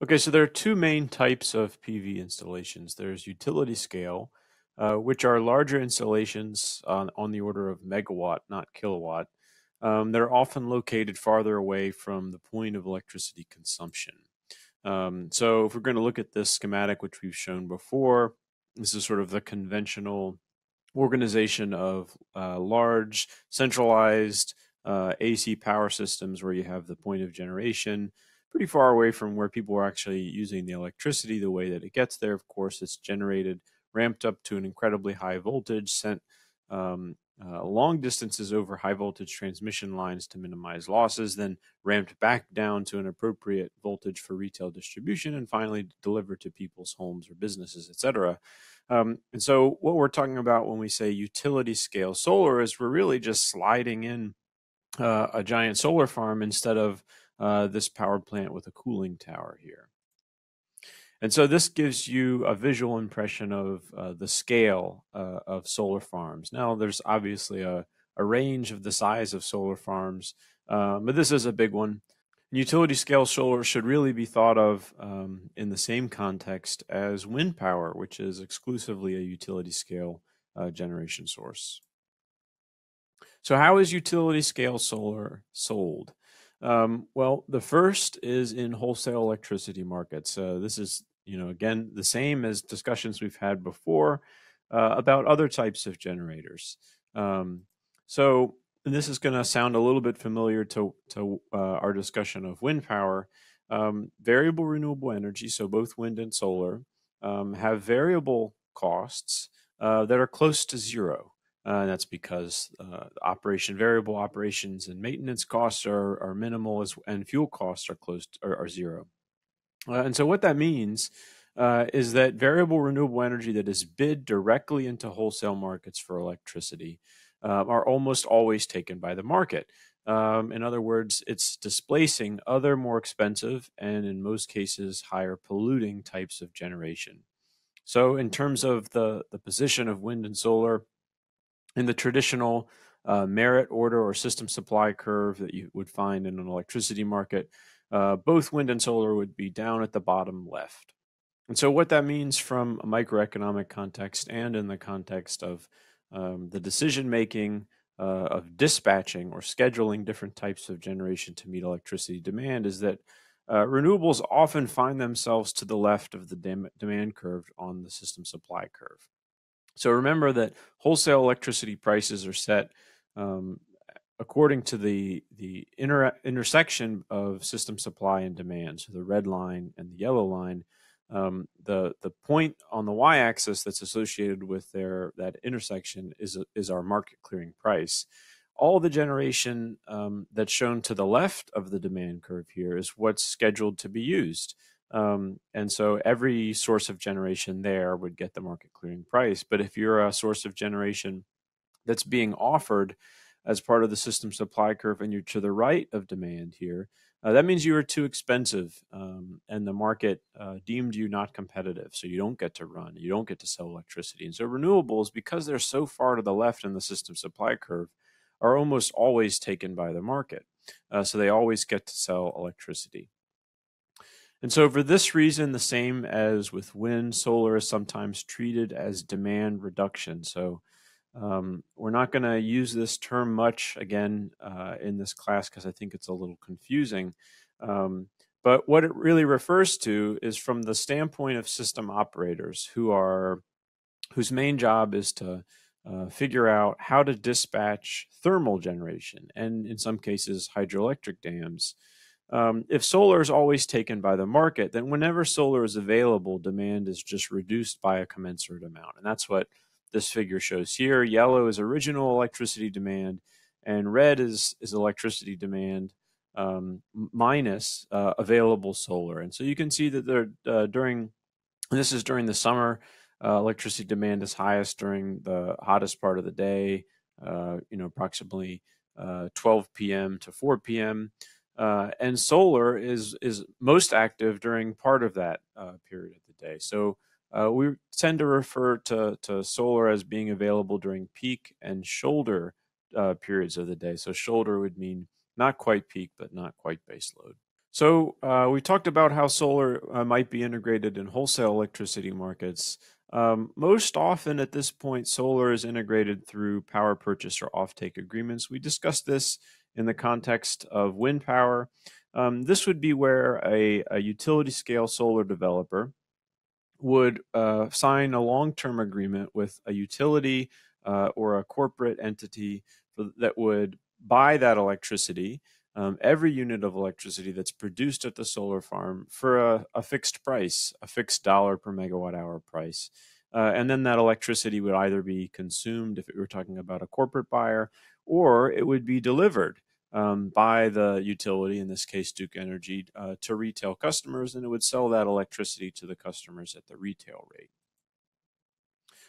Okay, so there are two main types of PV installations. There's utility scale, which are larger installations on the order of megawatt, not kilowatt. They're often located farther away from the point of electricity consumption. So if we're going to look at this schematic, which we've shown before, this is sort of the conventional organization of large centralized AC power systems where you have the point of generation pretty far away from where people are actually using the electricity. The way that it gets there, of course, it's generated, ramped up to an incredibly high voltage, sent long distances over high voltage transmission lines to minimize losses, then ramped back down to an appropriate voltage for retail distribution, and finally delivered to people's homes or businesses, etc. And so what we're talking about when we say utility scale solar is we're really just sliding in a giant solar farm instead of this power plant with a cooling tower here. And so this gives you a visual impression of the scale of solar farms. Now, there's obviously a range of the size of solar farms, but this is a big one. Utility scale solar should really be thought of in the same context as wind power, which is exclusively a utility scale generation source. So how is utility scale solar sold? Well, the first is in wholesale electricity markets. This is, again, the same as discussions we've had before about other types of generators. So and this is going to sound a little bit familiar to our discussion of wind power. Variable renewable energy, so both wind and solar, have variable costs that are close to zero. That's because variable operations and maintenance costs are minimal, and fuel costs are zero. And so what that means is that variable renewable energy that is bid directly into wholesale markets for electricity are almost always taken by the market. In other words, it's displacing other more expensive and in most cases higher polluting types of generation. So in terms of the position of wind and solar, in the traditional merit order or system supply curve that you would find in an electricity market, both wind and solar would be down at the bottom left. And so what that means from a microeconomic context and in the context of the decision making of dispatching or scheduling different types of generation to meet electricity demand is that renewables often find themselves to the left of the demand curve on the system supply curve. So remember that wholesale electricity prices are set according to the intersection of system supply and demand. So the red line and the yellow line, the point on the y-axis that's associated with that intersection is our market clearing price. All the generation that's shown to the left of the demand curve here is what's scheduled to be used. And so every source of generation there would get the market clearing price. But if you're a source of generation that's being offered as part of the system supply curve and you're to the right of demand here, that means you are too expensive and the market deemed you not competitive. So you don't get to run, you don't get to sell electricity. And so renewables, because they're so far to the left in the system supply curve, are almost always taken by the market. So they always get to sell electricity. And so for this reason, the same as with wind, solar is sometimes treated as demand reduction. So we're not going to use this term much again in this class because I think it's a little confusing. But what it really refers to is from the standpoint of system operators whose main job is to figure out how to dispatch thermal generation and in some cases hydroelectric dams. If solar is always taken by the market, then whenever solar is available, demand is just reduced by a commensurate amount. And that's what this figure shows here. Yellow is original electricity demand, and red is electricity demand minus available solar. And so you can see that this is during the summer, electricity demand is highest during the hottest part of the day, approximately 12 p.m. to 4 p.m. And solar is most active during part of that period of the day. So we tend to refer to solar as being available during peak and shoulder periods of the day. So shoulder would mean not quite peak, but not quite base load. So we talked about how solar might be integrated in wholesale electricity markets. Most often at this point, solar is integrated through power purchase or offtake agreements. We discussed this in the context of wind power. This would be where a utility scale solar developer would sign a long-term agreement with a utility or a corporate entity that would buy that electricity, every unit of electricity that's produced at the solar farm for a fixed price, a fixed dollar per megawatt hour price. And then that electricity would either be consumed if it were talking about a corporate buyer, or it would be delivered by the utility, in this case Duke Energy, to retail customers, and it would sell that electricity to the customers at the retail rate.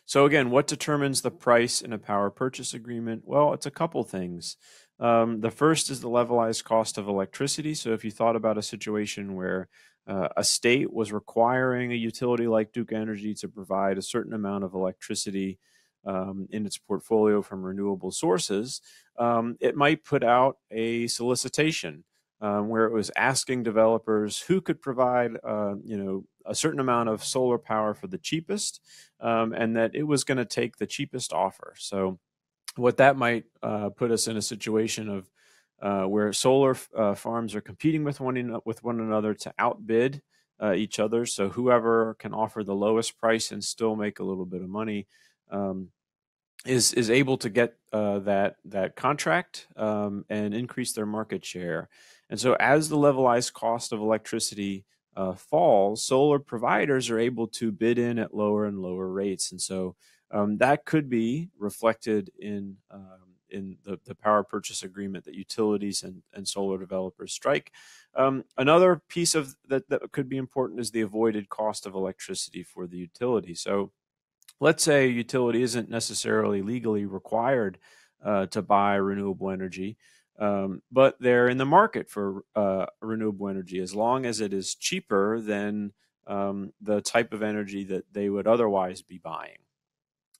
So again, what determines the price in a power purchase agreement? Well, it's a couple things. The first is the levelized cost of electricity. So if you thought about a situation where a state was requiring a utility like Duke Energy to provide a certain amount of electricity in its portfolio from renewable sources, it might put out a solicitation where it was asking developers who could provide, a certain amount of solar power for the cheapest, and that it was going to take the cheapest offer. So what that might put us in a situation of where solar farms are competing with one another to outbid each other. So whoever can offer the lowest price and still make a little bit of money um, is able to get that contract and increase their market share. And so as the levelized cost of electricity falls, solar providers are able to bid in at lower and lower rates. And so that could be reflected in the power purchase agreement that utilities and solar developers strike. Another piece of that could be important is the avoided cost of electricity for the utility. So let's say a utility isn't necessarily legally required to buy renewable energy, but they're in the market for renewable energy as long as it is cheaper than the type of energy that they would otherwise be buying.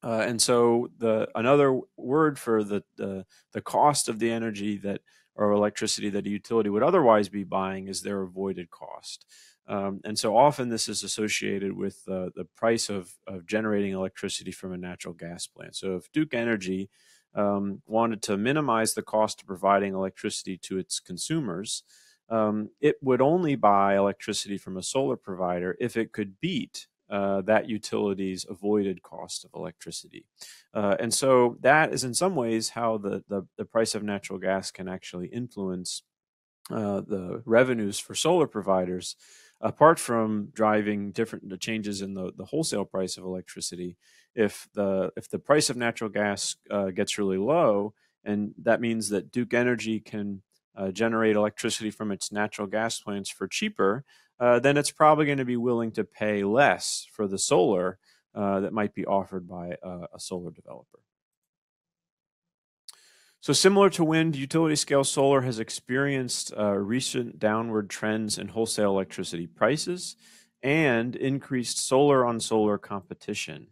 And so another word for the cost of the energy that or electricity that a utility would otherwise be buying is their avoided cost. And so often this is associated with the price of generating electricity from a natural gas plant. So if Duke Energy wanted to minimize the cost of providing electricity to its consumers, it would only buy electricity from a solar provider if it could beat that utility's avoided cost of electricity. And so that is in some ways how the price of natural gas can actually influence the revenues for solar providers, apart from driving different changes in the wholesale price of electricity. If the price of natural gas gets really low, and that means that Duke Energy can generate electricity from its natural gas plants for cheaper, then it's probably going to be willing to pay less for the solar that might be offered by a solar developer. So similar to wind, utility scale solar has experienced recent downward trends in wholesale electricity prices and increased solar on solar competition.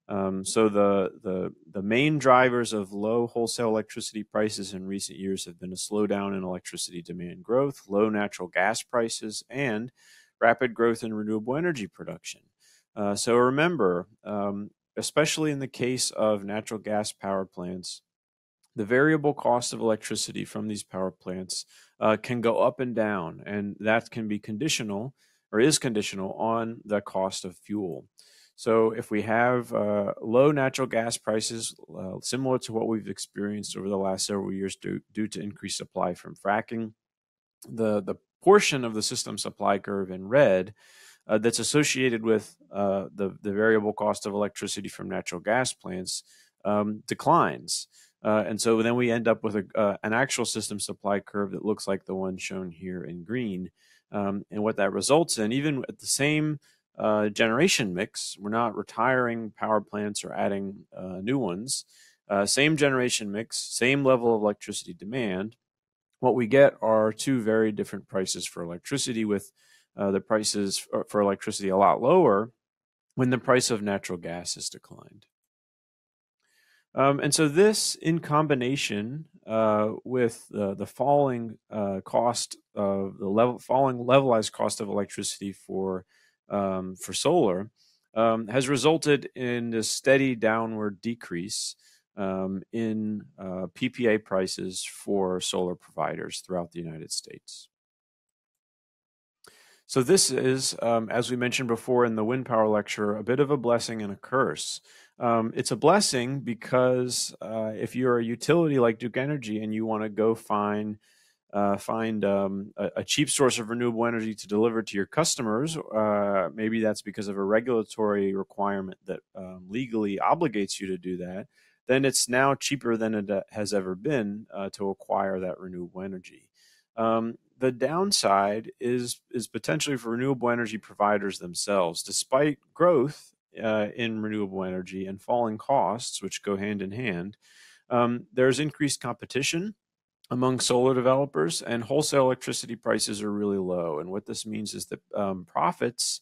So the main drivers of low wholesale electricity prices in recent years have been a slowdown in electricity demand growth, low natural gas prices, and rapid growth in renewable energy production. So remember, especially in the case of natural gas power plants, the variable cost of electricity from these power plants can go up and down, and that can be conditional or is conditional on the cost of fuel. So if we have low natural gas prices, similar to what we've experienced over the last several years due to increased supply from fracking, the portion of the system supply curve in red that's associated with the variable cost of electricity from natural gas plants declines. And so then we end up with an actual system supply curve that looks like the one shown here in green. And what that results in, even at the same generation mix, we're not retiring power plants or adding new ones, same generation mix, same level of electricity demand, what we get are two very different prices for electricity, with the prices for electricity a lot lower when the price of natural gas has declined. And so this, in combination with the falling cost of falling levelized cost of electricity for solar, has resulted in a steady downward decrease in PPA prices for solar providers throughout the United States. So this is, as we mentioned before in the wind power lecture, a bit of a blessing and a curse. It's a blessing because if you're a utility like Duke Energy and you want to go find a cheap source of renewable energy to deliver to your customers, maybe that's because of a regulatory requirement that legally obligates you to do that, then it's now cheaper than it has ever been to acquire that renewable energy. The downside is potentially for renewable energy providers themselves. Despite growth in renewable energy and falling costs, which go hand in hand, there's increased competition among solar developers, and wholesale electricity prices are really low. And what this means is that profit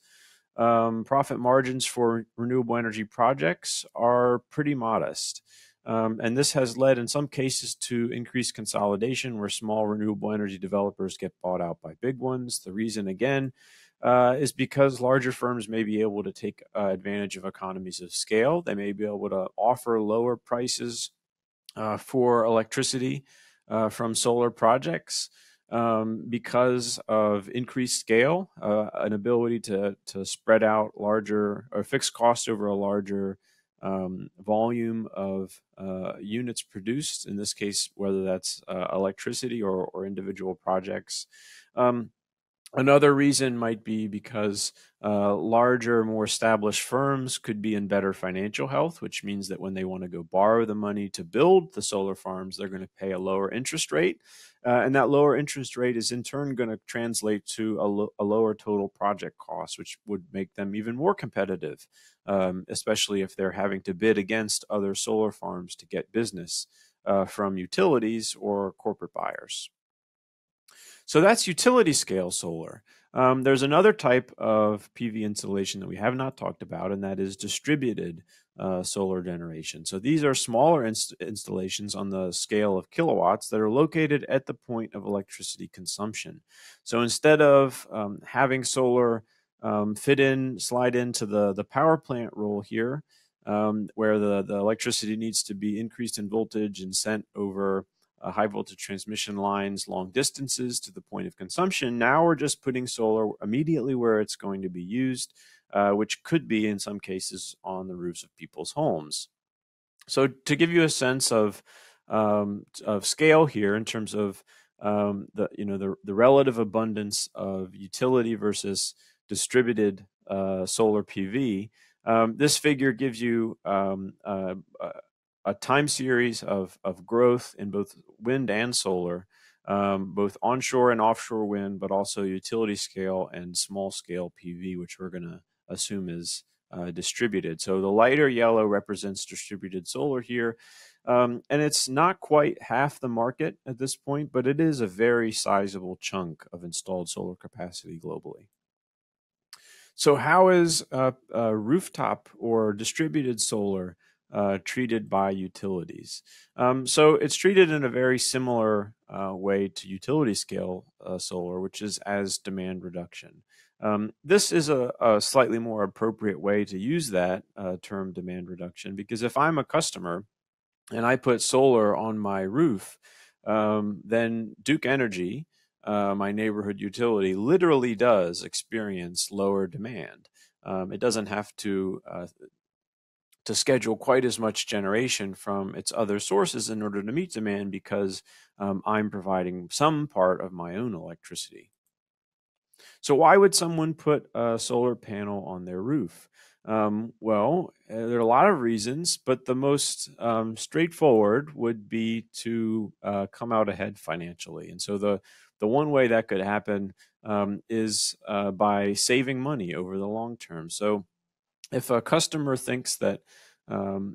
margins for renewable energy projects are pretty modest. And this has led in some cases to increased consolidation where small renewable energy developers get bought out by big ones. The reason, again, is because larger firms may be able to take advantage of economies of scale. They may be able to offer lower prices for electricity from solar projects because of increased scale, an ability to spread out larger or fixed costs over a larger volume of units produced, in this case, whether that's electricity or individual projects. Another reason might be because larger, more established firms could be in better financial health, which means that when they want to go borrow the money to build the solar farms, they're going to pay a lower interest rate. And that lower interest rate is in turn going to translate to a lower total project cost, which would make them even more competitive, especially if they're having to bid against other solar farms to get business from utilities or corporate buyers. So that's utility scale solar. There's another type of PV installation that we have not talked about, and that is distributed solar generation. So these are smaller installations on the scale of kilowatts that are located at the point of electricity consumption. So instead of having solar slide into the power plant role here, where the electricity needs to be increased in voltage and sent over high voltage transmission lines long distances to the point of consumption. Now we're just putting solar immediately where it's going to be used, which could be in some cases on the roofs of people's homes. So to give you a sense of scale here in terms of the relative abundance of utility versus distributed solar PV, this figure gives you a time series of growth in both wind and solar, both onshore and offshore wind, but also utility scale and small scale PV, which we're going to assume is distributed. So the lighter yellow represents distributed solar here. And it's not quite half the market at this point, but it is a very sizable chunk of installed solar capacity globally. So how is rooftop or distributed solar treated by utilities? So it's treated in a very similar way to utility scale solar, which is as demand reduction. This is a slightly more appropriate way to use that term demand reduction, because if I'm a customer and I put solar on my roof, then Duke Energy, my neighborhood utility, literally does experience lower demand. It doesn't have to schedule quite as much generation from its other sources in order to meet demand, because I'm providing some part of my own electricity. So why would someone put a solar panel on their roof? Well, there are a lot of reasons, but the most straightforward would be to come out ahead financially. And so the one way that could happen is by saving money over the long term. So if a customer thinks that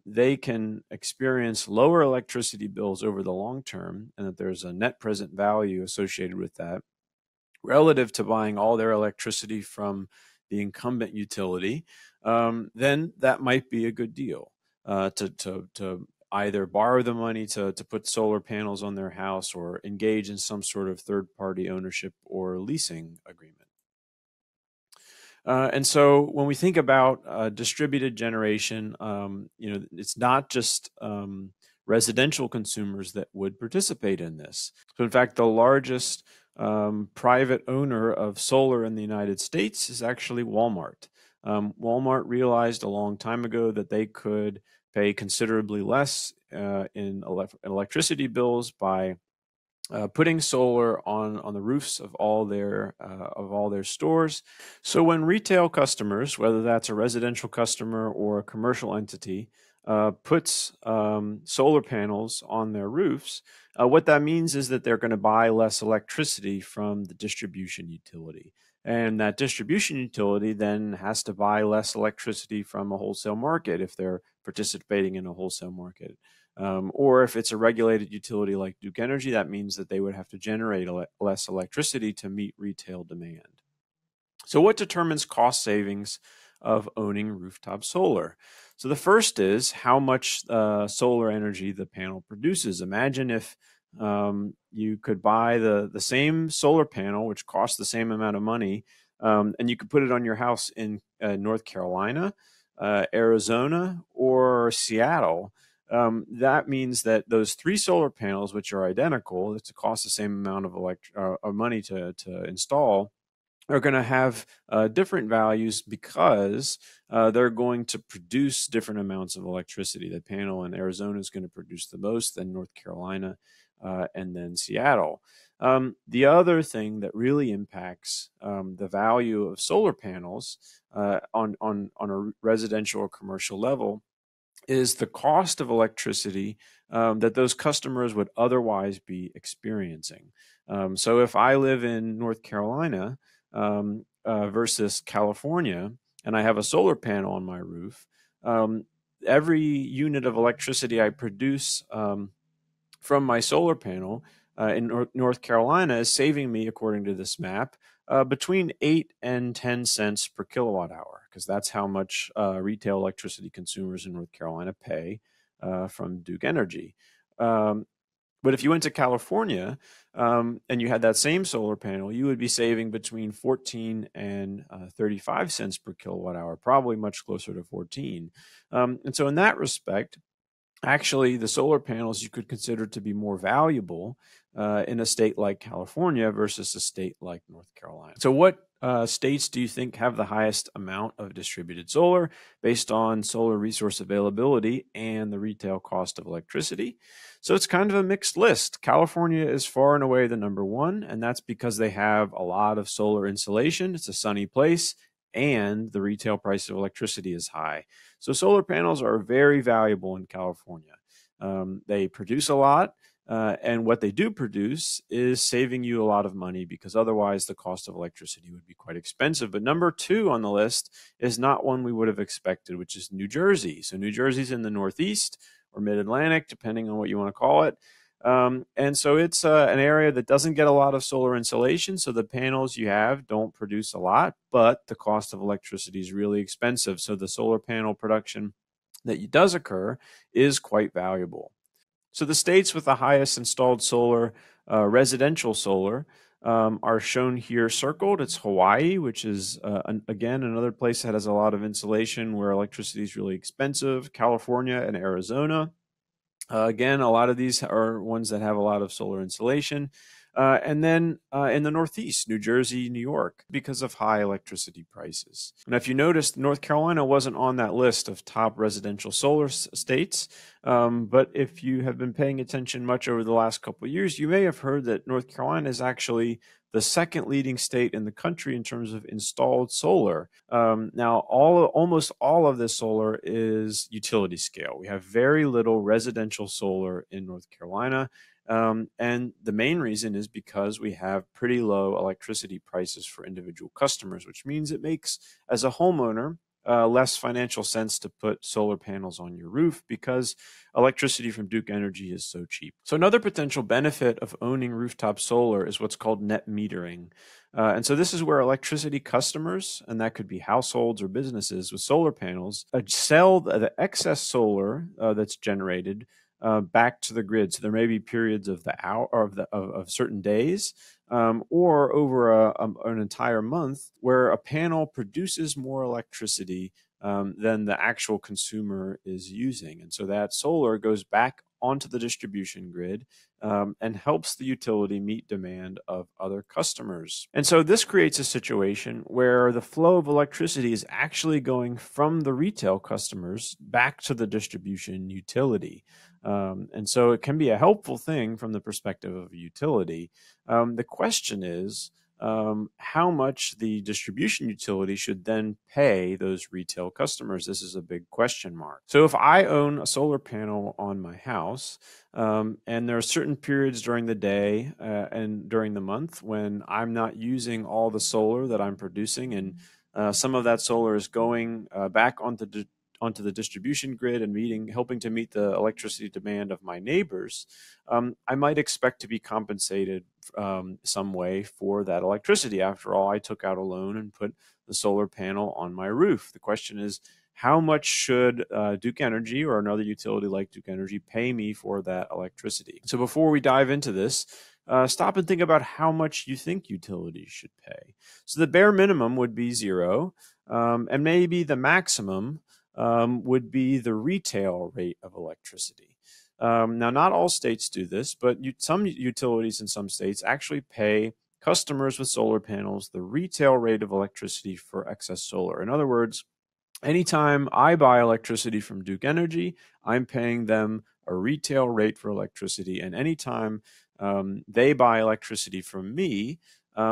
they can experience lower electricity bills over the long term, and that there's a net present value associated with that, relative to buying all their electricity from the incumbent utility, then that might be a good deal to either borrow the money to put solar panels on their house or engage in some sort of third-party ownership or leasing agreement. And so when we think about distributed generation, it's not just residential consumers that would participate in this. So in fact, the largest private owner of solar in the United States is actually Walmart. Walmart realized a long time ago that they could pay considerably less in electricity bills by putting solar on the roofs of all their stores. So when retail customers, whether that's a residential customer or a commercial entity, puts solar panels on their roofs, what that means is that they're going to buy less electricity from the distribution utility. And that distribution utility then has to buy less electricity from a wholesale market if they're participating in a wholesale market. Or if it's a regulated utility like Duke Energy, that means that they would have to generate less electricity to meet retail demand. So what determines cost savings of owning rooftop solar? So the first is how much solar energy the panel produces. Imagine if you could buy the same solar panel, which costs the same amount of money, and you could put it on your house in North Carolina, Arizona, or Seattle. That means that those three solar panels, which are identical, it's cost the same amount of money to install, are going to have different values because they're going to produce different amounts of electricity. The panel in Arizona is going to produce the most, then North Carolina, and then Seattle. The other thing that really impacts the value of solar panels on a residential or commercial level is the cost of electricity that those customers would otherwise be experiencing. So if I live in North Carolina versus California, and I have a solar panel on my roof, every unit of electricity I produce from my solar panel in North Carolina is saving me, according to this map, between 8 and 10 cents per kilowatt hour, because that's how much retail electricity consumers in North Carolina pay from Duke Energy. But if you went to California and you had that same solar panel, you would be saving between 14 and 35 cents per kilowatt hour, probably much closer to 14. And so in that respect, actually, the solar panels you could consider to be more valuable in a state like California versus a state like North Carolina. So what states do you think have the highest amount of distributed solar based on solar resource availability and the retail cost of electricity? So it's kind of a mixed list. California is far and away the number one, and that's because they have a lot of solar insolation. It's a sunny place, and the retail price of electricity is high. So solar panels are very valuable in California. They produce a lot, and what they do produce is saving you a lot of money because otherwise the cost of electricity would be quite expensive. But number two on the list is not one we would have expected, which is New Jersey. So New Jersey's in the Northeast or Mid-Atlantic, depending on what you want to call it. And so it's an area that doesn't get a lot of solar insolation. So the panels you have don't produce a lot, but the cost of electricity is really expensive. So the solar panel production that does occur is quite valuable. So the states with the highest installed solar, residential solar, are shown here circled. It's Hawaii, which is, again, another place that has a lot of insolation where electricity is really expensive. California and Arizona. Again, a lot of these are ones that have a lot of solar insolation. And then in the Northeast, New Jersey, New York, because of high electricity prices. And if you noticed, North Carolina wasn't on that list of top residential solar states. But if you have been paying attention much over the last couple of years, you may have heard that North Carolina is actually the second leading state in the country in terms of installed solar. Now, almost all of this solar is utility scale. We have very little residential solar in North Carolina. And the main reason is because we have pretty low electricity prices for individual customers, which means it makes, as a homeowner, less financial sense to put solar panels on your roof because electricity from Duke Energy is so cheap. So another potential benefit of owning rooftop solar is what's called net metering. And so this is where electricity customers, and that could be households or businesses with solar panels, sell the excess solar that's generated back to the grid. So there may be periods of the hour or of certain days, or over an entire month, where a panel produces more electricity than the actual consumer is using. And so that solar goes back onto the distribution grid and helps the utility meet demand of other customers. And so this creates a situation where the flow of electricity is actually going from the retail customers back to the distribution utility. And so it can be a helpful thing from the perspective of a utility. The question is, how much the distribution utility should then pay those retail customers. This is a big question mark. So if I own a solar panel on my house, and there are certain periods during the day and during the month when I'm not using all the solar that I'm producing, and some of that solar is going back onto the distribution grid and helping to meet the electricity demand of my neighbors, I might expect to be compensated some way for that electricity. After all, I took out a loan and put the solar panel on my roof. The question is, how much should Duke Energy or another utility like Duke Energy pay me for that electricity? So before we dive into this, stop and think about how much you think utilities should pay. So the bare minimum would be zero, and maybe the maximum would be the retail rate of electricity. Now, not all states do this, but some utilities in some states actually pay customers with solar panels the retail rate of electricity for excess solar. In other words, anytime I buy electricity from Duke Energy, I'm paying them a retail rate for electricity. And anytime they buy electricity from me,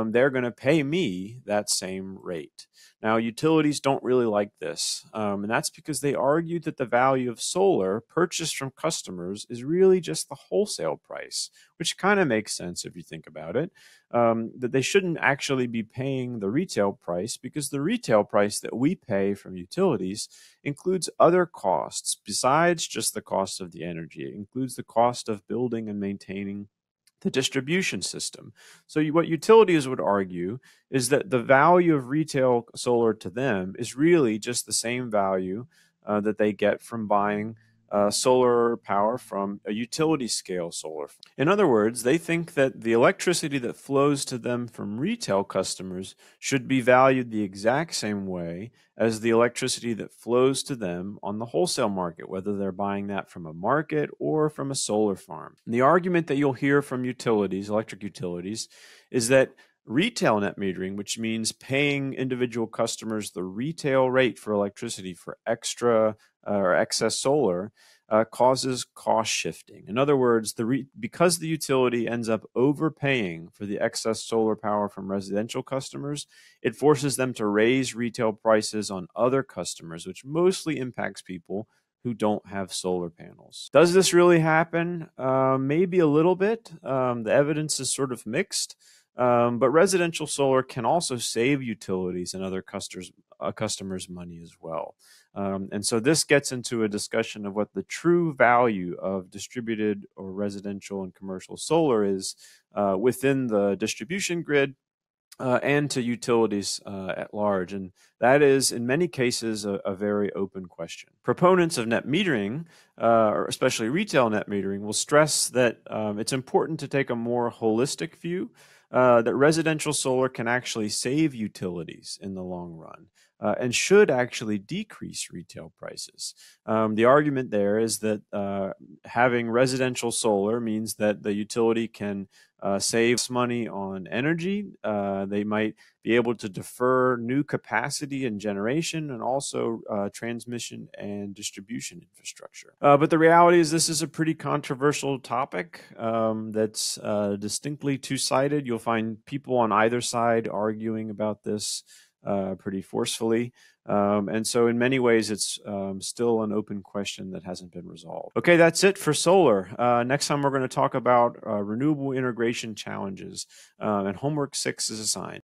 they're going to pay me that same rate. Now, utilities don't really like this, and that's because they argue that the value of solar purchased from customers is really just the wholesale price, which kind of makes sense if you think about it, that they shouldn't actually be paying the retail price, because the retail price that we pay from utilities includes other costs besides just the cost of the energy. It includes the cost of building and maintaining the distribution system. So what utilities would argue is that the value of retail solar to them is really just the same value that they get from buying solar power from a utility scale solar. In other words, they think that the electricity that flows to them from retail customers should be valued the exact same way as the electricity that flows to them on the wholesale market, whether they're buying that from a market or from a solar farm. And the argument that you'll hear from utilities, electric utilities, is that retail net metering, which means paying individual customers the retail rate for electricity for extra or excess solar, causes cost shifting. In other words, because the utility ends up overpaying for the excess solar power from residential customers, it forces them to raise retail prices on other customers, which mostly impacts people who don't have solar panels. Does this really happen? Maybe a little bit. The evidence is sort of mixed. But residential solar can also save utilities and other customers money as well. And so this gets into a discussion of what the true value of distributed or residential and commercial solar is within the distribution grid and to utilities at large. And that is, in many cases, a very open question. Proponents of net metering, or especially retail net metering, will stress that it's important to take a more holistic view, that residential solar can actually save utilities in the long run and should actually decrease retail prices. The argument there is that having residential solar means that the utility can save money on energy. They might be able to defer new capacity and generation, and also transmission and distribution infrastructure. But the reality is this is a pretty controversial topic that's distinctly two-sided. You'll find people on either side arguing about this pretty forcefully. And so in many ways, it's still an open question that hasn't been resolved. Okay, that's it for solar. Next time, we're going to talk about renewable integration challenges, and homework 6 is assigned.